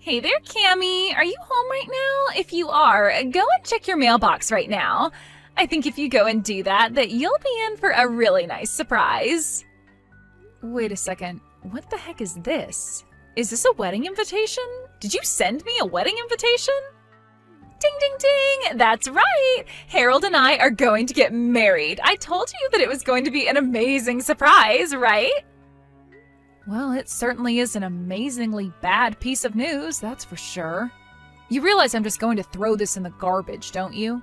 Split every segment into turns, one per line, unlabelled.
Hey there, Cammy. Are you home right now? If you are, go and check your mailbox right now. I think if you go and do that, you'll be in for a really nice surprise. Wait a second. What the heck is this? Is this a wedding invitation? Did you send me a wedding invitation? Ding, ding, ding! That's right! Harold and I are going to get married. I told you that it was going to be an amazing surprise, right? Well, it certainly is an amazingly bad piece of news, that's for sure. You realize I'm just going to throw this in the garbage, don't you?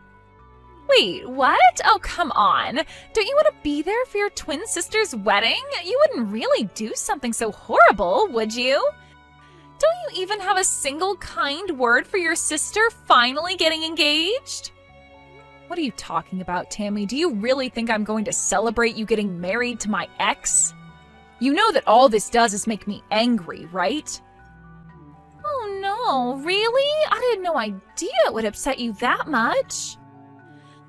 Wait, what? Oh, come on. Don't you want to be there for your twin sister's wedding? You wouldn't really do something so horrible, would you? Don't you even have a single kind word for your sister finally getting engaged? What are you talking about, Tammy? Do you really think I'm going to celebrate you getting married to my ex? You know that all this does is make me angry, right? Oh no, really? I had no idea it would upset you that much.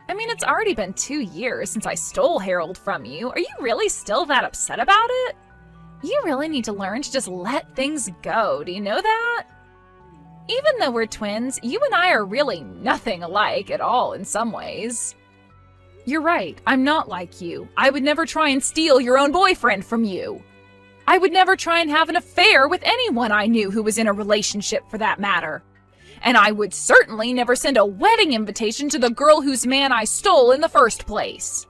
I mean, it's already been 2 years since I stole Harold from you. Are you really still that upset about it? You really need to learn to just let things go, do you know that? Even though we're twins, you and I are really nothing alike at all in some ways. You're right, I'm not like you. I would never try and steal your own boyfriend from you. I would never try and have an affair with anyone I knew who was in a relationship for that matter. And I would certainly never send a wedding invitation to the girl whose man I stole in the first place.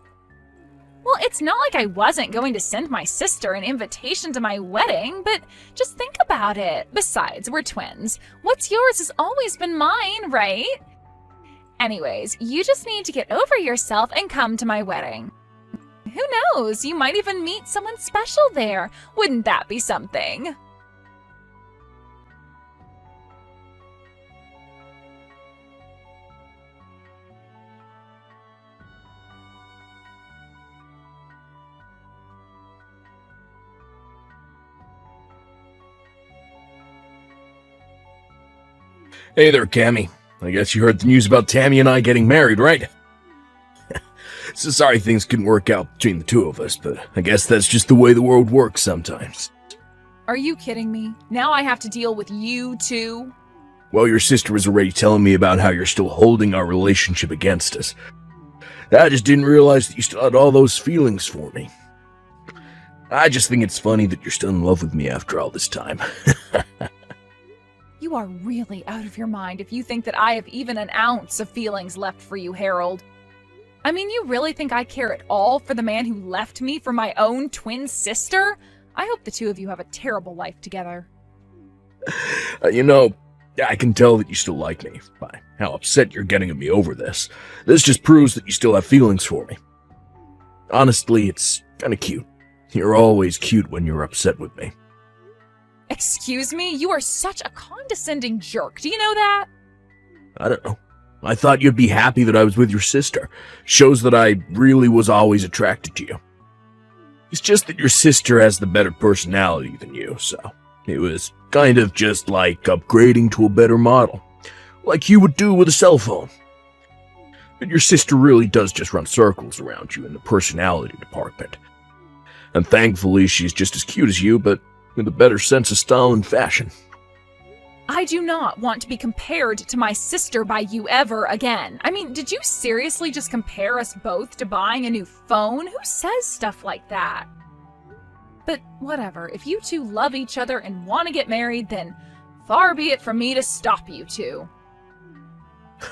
Well, it's not like I wasn't going to send my sister an invitation to my wedding, but just think about it. Besides, we're twins. What's yours has always been mine, right? Anyways, you just need to get over yourself and come to my wedding. Who knows? You might even meet someone special there. Wouldn't that be something?
Hey there, Cammy. I guess you heard the news about Tammy and I getting married, right? So sorry things couldn't work out between the two of us, but I guess that's just the way the world works sometimes.
Are you kidding me? Now I have to deal with you too?
Well, your sister was already telling me about how you're still holding our relationship against us. I just didn't realize that you still had all those feelings for me. I just think it's funny that you're still in love with me after all this time.
You are really out of your mind if you think that I have even an ounce of feelings left for you, Harold. I mean, you really think I care at all for the man who left me for my own twin sister? I hope the two of you have a terrible life together.
I can tell that you still like me by how upset you're getting at me over this. This just proves that you still have feelings for me. Honestly, it's kind of cute. You're always cute when you're upset with me.
Excuse me? You are such a condescending jerk. Do you know that?
I don't know. I thought you'd be happy that I was with your sister. Shows that I really was always attracted to you. It's just that your sister has the better personality than you, so it was kind of just like upgrading to a better model. Like you would do with a cell phone. But your sister really does just run circles around you in the personality department. And thankfully she's just as cute as you, but with a better sense of style and fashion.
I do not want to be compared to my sister by you ever again. I mean, did you seriously just compare us both to buying a new phone? Who says stuff like that? But whatever, if you two love each other and want to get married, then far be it from me to stop you two.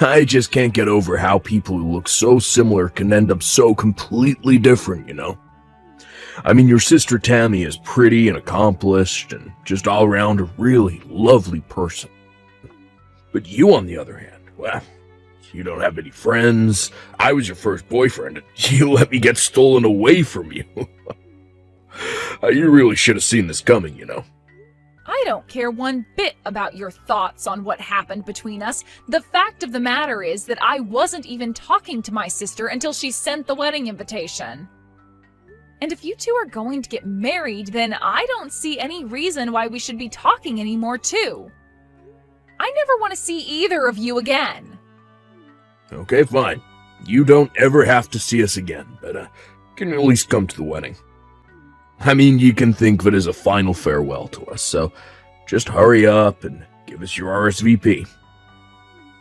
I just can't get over how people who look so similar can end up so completely different, you know? I mean, your sister Tammy is pretty and accomplished and just all around a really lovely person. But you, on the other hand, well, you don't have any friends. I was your first boyfriend, and you let me get stolen away from you. You really should have seen this coming, you know.
I don't care one bit about your thoughts on what happened between us. The fact of the matter is that I wasn't even talking to my sister until she sent the wedding invitation. And if you two are going to get married, then I don't see any reason why we should be talking anymore, too. I never want to see either of you again.
Okay, fine. You don't ever have to see us again, but can at least come to the wedding. I mean, you can think of it as a final farewell to us, so just hurry up and get give us your RSVP.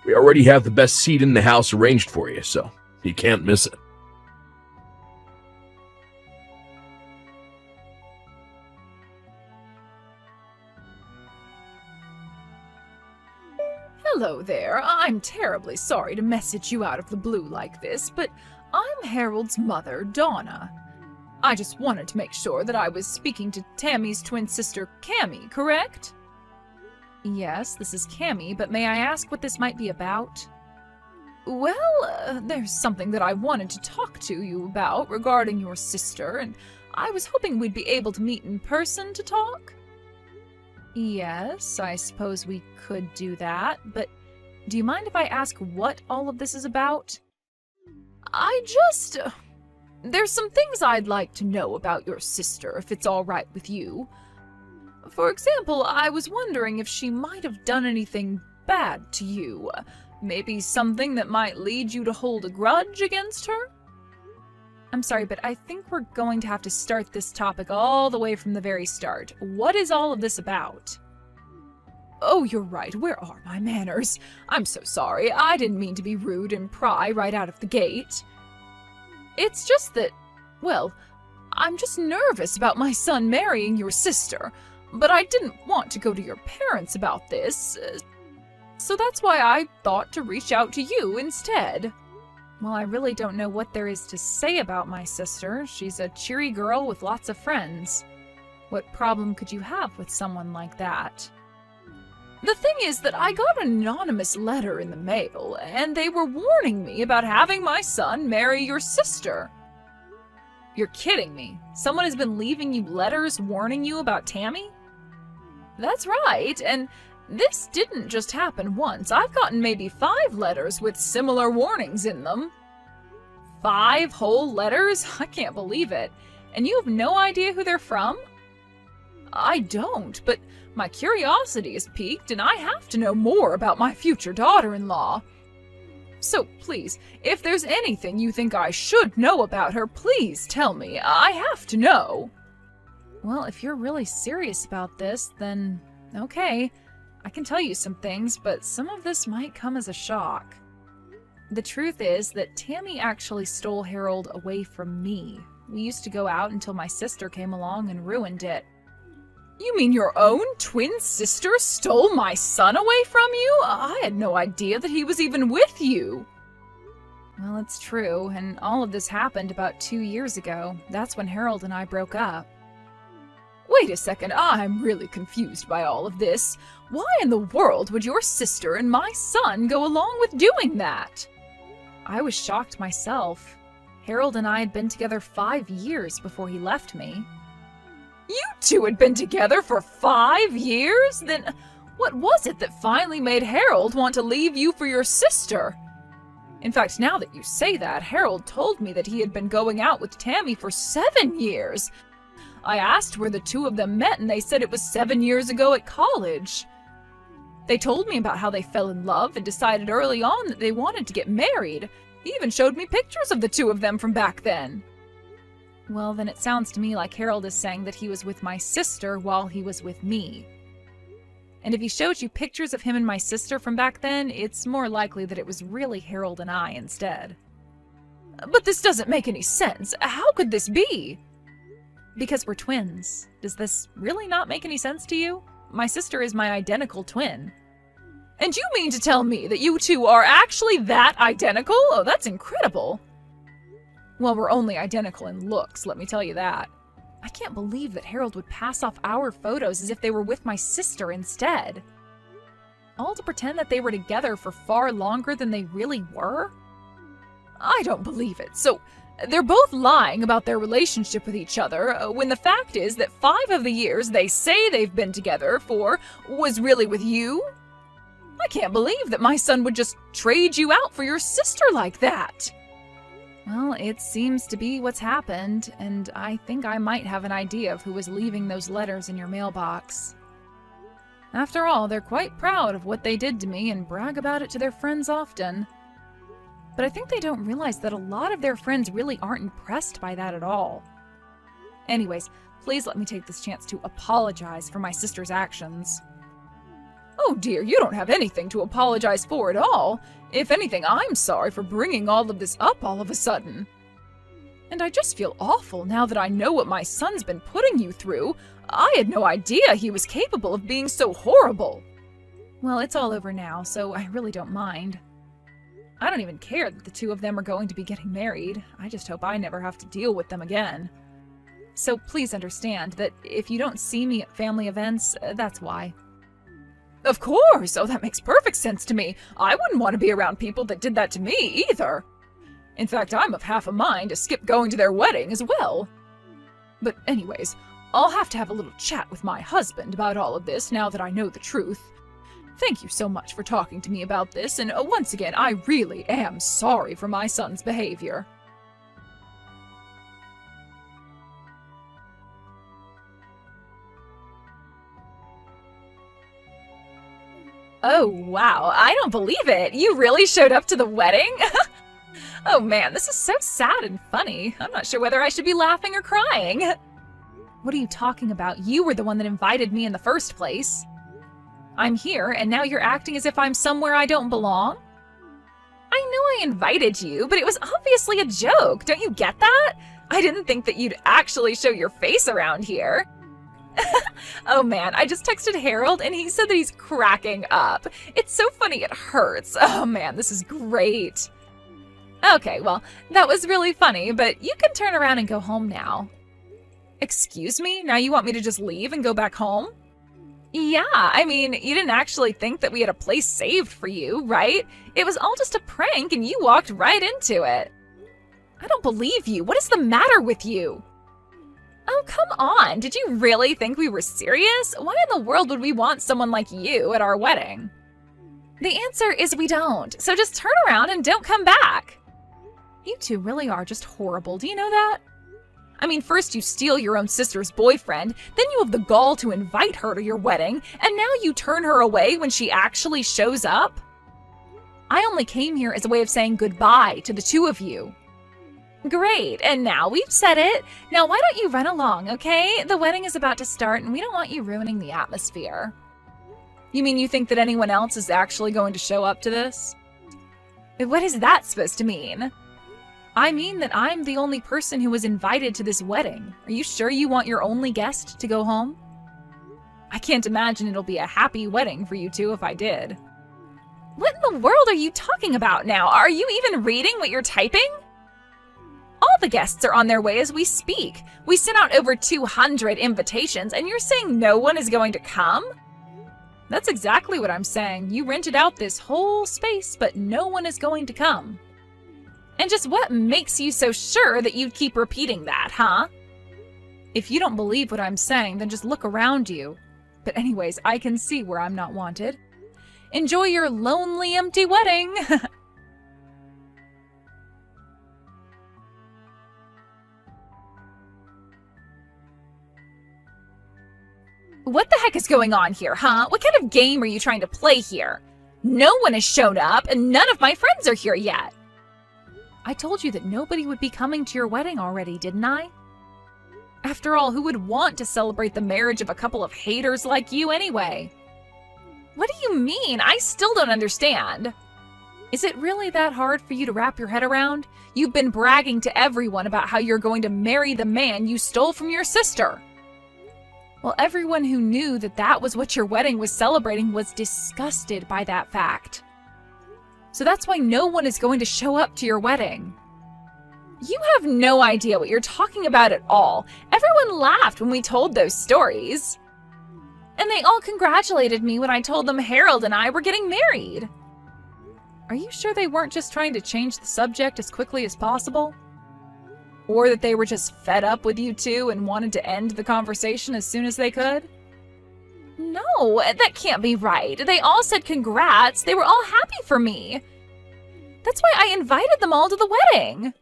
We already have the best seat in the house arranged for you, so you can't miss it.
Hello there. I'm terribly sorry to message you out of the blue like this, but I'm Harold's mother, Donna. I just wanted to make sure that I was speaking to Tammy's twin sister, Cammy, correct? Yes, this is Cammy, but may I ask what this might be about? Well, there's something that I wanted to talk to you about regarding your sister, and I was hoping we'd be able to meet in person to talk. Yes, I suppose we could do that, but do you mind if I ask what all of this is about? There's some things I'd like to know about your sister, if it's all right with you. For example, I was wondering if she might have done anything bad to you. Maybe something that might lead you to hold a grudge against her? I'm sorry, but I think we're going to have to start this topic all the way from the very start. What is all of this about? Oh, you're right. Where are my manners? I'm so sorry. I didn't mean to be rude and pry right out of the gate. It's just that, well, I'm just nervous about my son marrying your sister, but I didn't want to go to your parents about this, so that's why I thought to reach out to you instead. Well, I really don't know what there is to say about my sister. She's a cheery girl with lots of friends. What problem could you have with someone like that? The thing is that I got an anonymous letter in the mail, and they were warning me about having my son marry your sister. You're kidding me. Someone has been leaving you letters warning you about Tammy? That's right, and this didn't just happen once. I've gotten maybe 5 letters with similar warnings in them. 5 whole letters? I can't believe it. And you have no idea who they're from? I don't, but my curiosity is piqued and I have to know more about my future daughter-in-law. So please, if there's anything you think I should know about her, please tell me. I have to know. Well, if you're really serious about this, then okay. I can tell you some things, but some of this might come as a shock. The truth is that Tammy actually stole Harold away from me. We used to go out until my sister came along and ruined it. You mean your own twin sister stole my son away from you? I had no idea that he was even with you. Well, it's true, and all of this happened about 2 years ago. That's when Harold and I broke up. Wait a second, I'm really confused by all of this. Why in the world would your sister and my son go along with doing that? I was shocked myself. Harold and I had been together 5 years before he left me. You two had been together for 5 years? Then what was it that finally made Harold want to leave you for your sister? In fact, now that you say that, Harold told me that he had been going out with Tammy for 7 years. I asked where the two of them met, and they said it was 7 years ago at college. They told me about how they fell in love and decided early on that they wanted to get married. He even showed me pictures of the two of them from back then. Well, then it sounds to me like Harold is saying that he was with my sister while he was with me. And if he showed you pictures of him and my sister from back then, it's more likely that it was really Harold and I instead. But this doesn't make any sense. How could this be? Because we're twins. Does this really not make any sense to you? My sister is my identical twin. And you mean to tell me that you two are actually that identical? Oh, that's incredible. Well, we're only identical in looks, let me tell you that. I can't believe that Harold would pass off our photos as if they were with my sister instead. All to pretend that they were together for far longer than they really were? I don't believe it. So, they're both lying about their relationship with each other, when the fact is that 5 of the years they say they've been together for was really with you? I can't believe that my son would just trade you out for your sister like that. Well, it seems to be what's happened, and I think I might have an idea of who was leaving those letters in your mailbox. After all, they're quite proud of what they did to me and brag about it to their friends often. But I think they don't realize that a lot of their friends really aren't impressed by that at all. Anyways, please let me take this chance to apologize for my sister's actions. Oh dear, you don't have anything to apologize for at all. If anything, I'm sorry for bringing all of this up all of a sudden. And I just feel awful now that I know what my son's been putting you through. I had no idea he was capable of being so horrible. Well, it's all over now, so I really don't mind. I don't even care that the two of them are going to be getting married. I just hope I never have to deal with them again. So please understand that if you don't see me at family events, that's why. Of course! Oh, that makes perfect sense to me. I wouldn't want to be around people that did that to me, either. In fact, I'm of half a mind to skip going to their wedding as well. But anyways, I'll have to have a little chat with my husband about all of this now that I know the truth. Thank you so much for talking to me about this, and once again, I really am sorry for my son's behavior. Oh, wow, I don't believe it. You really showed up to the wedding? Oh man, this is so sad and funny. I'm not sure whether I should be laughing or crying. What are you talking about? You were the one that invited me in the first place. I'm here, and now you're acting as if I'm somewhere I don't belong? I know I invited you, but it was obviously a joke. Don't you get that? I didn't think that you'd actually show your face around here. Oh man, I just texted Harold and he said that he's cracking up. It's so funny it hurts. Oh man, this is great. Okay, well, that was really funny, but you can turn around and go home now. Excuse me? Now you want me to just leave and go back home? Yeah, I mean, you didn't actually think that we had a place saved for you, right? It was all just a prank and you walked right into it. I don't believe you. What is the matter with you? Oh, come on. Did you really think we were serious? Why in the world would we want someone like you at our wedding? The answer is we don't. So just turn around and don't come back. You two really are just horrible. Do you know that? I mean, first you steal your own sister's boyfriend, then you have the gall to invite her to your wedding, and now you turn her away when she actually shows up? I only came here as a way of saying goodbye to the two of you. Great, and now we've said it. Now why don't you run along, okay? The wedding is about to start and we don't want you ruining the atmosphere. You mean you think that anyone else is actually going to show up to this? What is that supposed to mean? I mean that I'm the only person who was invited to this wedding. Are you sure you want your only guest to go home? I can't imagine it'll be a happy wedding for you two if I did. What in the world are you talking about now? Are you even reading what you're typing? All the guests are on their way as we speak. We sent out over 200 invitations, and you're saying no one is going to come? That's exactly what I'm saying. You rented out this whole space, but no one is going to come. And just what makes you so sure that you'd keep repeating that, huh? If you don't believe what I'm saying, then just look around you. But anyways, I can see where I'm not wanted. Enjoy your lonely, empty wedding! What the heck is going on here, huh? What kind of game are you trying to play here? No one has shown up, and none of my friends are here yet. I told you that nobody would be coming to your wedding already, didn't I? After all, who would want to celebrate the marriage of a couple of haters like you anyway? What do you mean? I still don't understand. Is it really that hard for you to wrap your head around? You've been bragging to everyone about how you're going to marry the man you stole from your sister. Well, everyone who knew that that was what your wedding was celebrating was disgusted by that fact. So that's why no one is going to show up to your wedding. You have no idea what you're talking about at all. Everyone laughed when we told those stories. And they all congratulated me when I told them Harold and I were getting married. Are you sure they weren't just trying to change the subject as quickly as possible? Or that they were just fed up with you two and wanted to end the conversation as soon as they could? No, that can't be right. They all said congrats. They were all happy for me. That's why I invited them all to the wedding.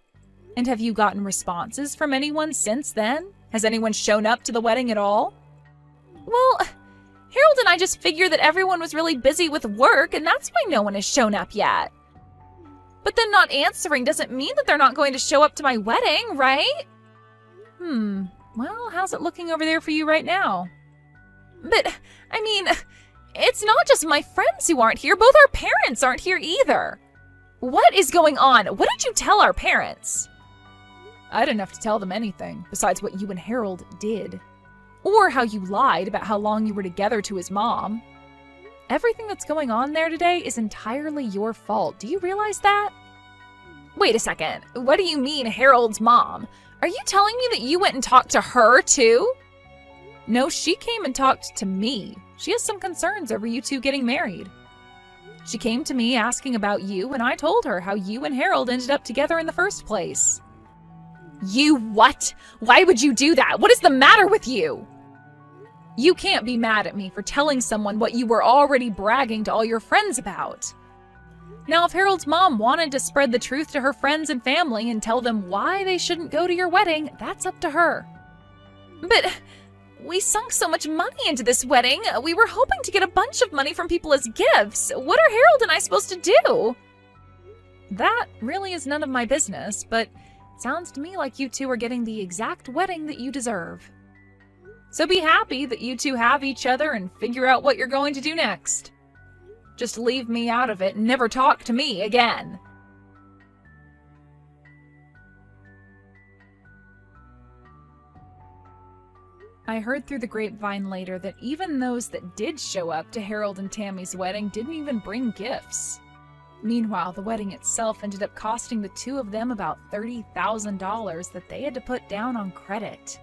And have you gotten responses from anyone since then? Has anyone shown up to the wedding at all? Well, Harold and I just figured that everyone was really busy with work, and that's why no one has shown up yet. But then not answering doesn't mean that they're not going to show up to my wedding, right? Well, how's it looking over there for you right now? But, I mean, It's not just my friends who aren't here, both our parents aren't here either. What is going on? What did you tell our parents? I didn't have to tell them anything, besides what you and Harold did. Or how you lied about how long you were together to his mom. Everything that's going on there today is entirely your fault. Do you realize that? Wait a second. What do you mean, Harold's mom? Are you telling me that you went and talked to her, too? No, she came and talked to me. She has some concerns over you two getting married. She came to me asking about you, and I told her how you and Harold ended up together in the first place. You what? Why would you do that? What is the matter with you? You can't be mad at me for telling someone what you were already bragging to all your friends about. Now, if Harold's mom wanted to spread the truth to her friends and family and tell them why they shouldn't go to your wedding, that's up to her. But we sunk so much money into this wedding. We were hoping to get a bunch of money from people as gifts. What are Harold and I supposed to do? That really is none of my business, but it sounds to me like you two are getting the exact wedding that you deserve. So be happy that you two have each other and figure out what you're going to do next. Just leave me out of it and never talk to me again. I heard through the grapevine later that even those that did show up to Harold and Tammy's wedding didn't even bring gifts. Meanwhile, the wedding itself ended up costing the two of them about $30,000 that they had to put down on credit.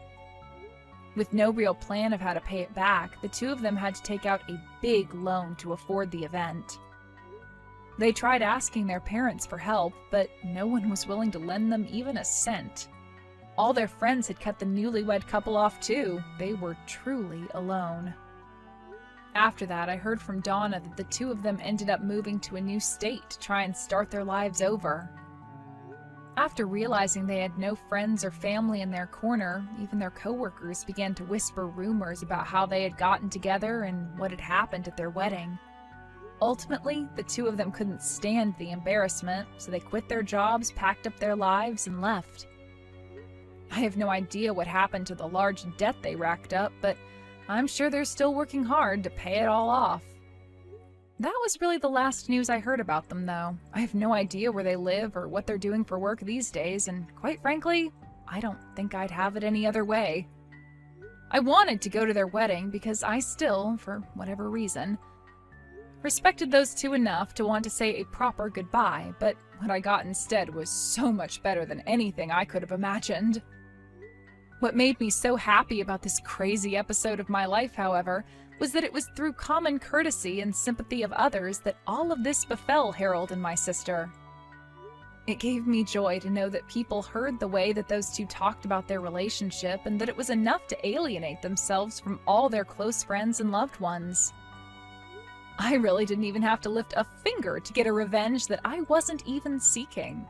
With no real plan of how to pay it back, the two of them had to take out a big loan to afford the event. They tried asking their parents for help, but no one was willing to lend them even a cent. All their friends had cut the newlywed couple off too. They were truly alone. After that, I heard from Donna that the two of them ended up moving to a new state to try and start their lives over. After realizing they had no friends or family in their corner, even their coworkers began to whisper rumors about how they had gotten together and what had happened at their wedding. Ultimately, the two of them couldn't stand the embarrassment, so they quit their jobs, packed up their lives, and left. I have no idea what happened to the large debt they racked up, but I'm sure they're still working hard to pay it all off. That was really the last news I heard about them, though. I have no idea where they live or what they're doing for work these days, and quite frankly, I don't think I'd have it any other way. I wanted to go to their wedding because I still, for whatever reason, respected those two enough to want to say a proper goodbye, but what I got instead was so much better than anything I could have imagined. What made me so happy about this crazy episode of my life, however, was that it was through common courtesy and sympathy of others that all of this befell Harold and my sister. It gave me joy to know that people heard the way that those two talked about their relationship and that it was enough to alienate themselves from all their close friends and loved ones. I really didn't even have to lift a finger to get a revenge that I wasn't even seeking.